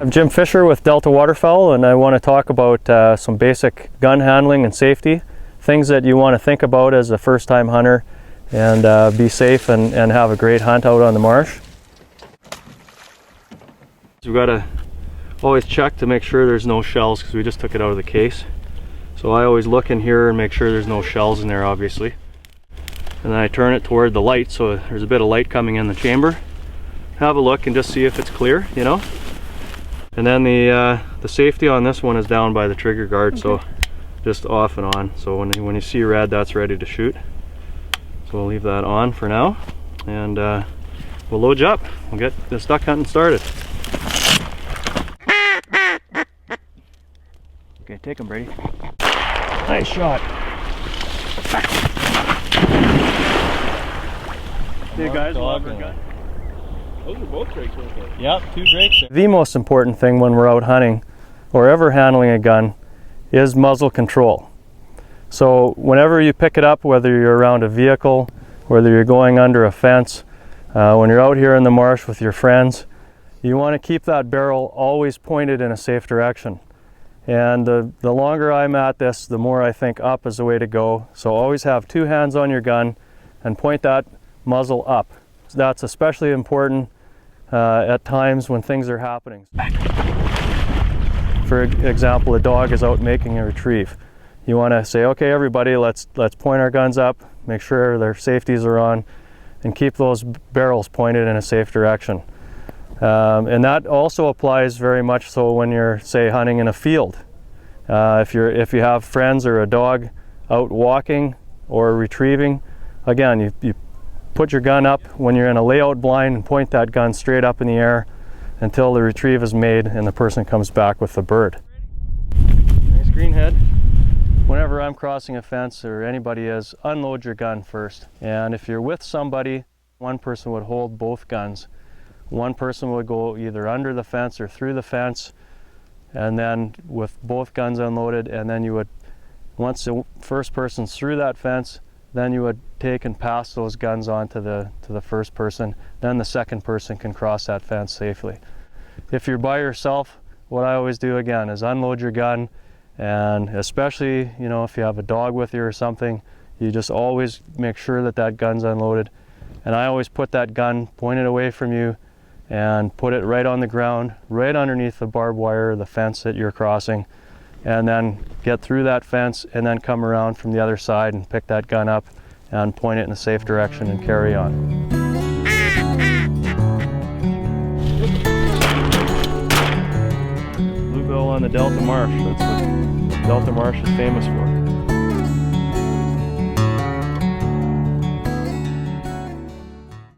I'm Jim Fisher with Delta Waterfowl, and I want to talk about some basic gun handling and safety, things that you want to think about as a first-time hunter, and be safe and have a great hunt out on the marsh. We've got to always check to make sure there's no shells because we just took it out of the case. So I always look in here and make sure there's no shells in there, obviously. And then I turn it toward the light, so there's a bit of light coming in the chamber. Have a look and just see if it's clear, you know. And then the safety on this one is down by the trigger guard, okay. So just off and on. So when you see red, that's ready to shoot. So we'll leave that on for now, and we'll load you up. We'll get this duck hunting started. Okay, take him, Brady. Nice shot. Hey guys, longer gun. Those are both breaks, weren't they? Yep, 2 breaks. The most important thing when we're out hunting or ever handling a gun is muzzle control. So whenever you pick it up, whether you're around a vehicle, whether you're going under a fence, when you're out here in the marsh with your friends, you want to keep that barrel always pointed in a safe direction. And the longer I'm at this, the more I think up is the way to go. So always have 2 hands on your gun and point that muzzle up. That's especially important at times when things are happening. For example, a dog is out making a retrieve. You want to say, okay, everybody, let's point our guns up, make sure their safeties are on, and keep those barrels pointed in a safe direction. And that also applies very much so when you're, say, hunting in a field. If you have friends or a dog out walking or retrieving, again, you put your gun up when you're in a layout blind and point that gun straight up in the air until the retrieve is made and the person comes back with the bird. Nice green head. Whenever I'm crossing a fence or anybody is, unload your gun first. And if you're with somebody, one person would hold both guns. One person would go either under the fence or through the fence, and then with both guns unloaded, and then you would, once the first person's through that fence, then you would take and pass those guns on to the first person. Then the second person can cross that fence safely. If you're by yourself, what I always do again is unload your gun, and especially, you know, if you have a dog with you or something, you just always make sure that that gun's unloaded. And I always put that gun pointed away from you and put it right on the ground, right underneath the barbed wire, the fence that you're crossing, and then get through that fence and then come around from the other side and pick that gun up and point it in a safe direction and carry on. Bluebill on the Delta Marsh, that's what Delta Marsh is famous for.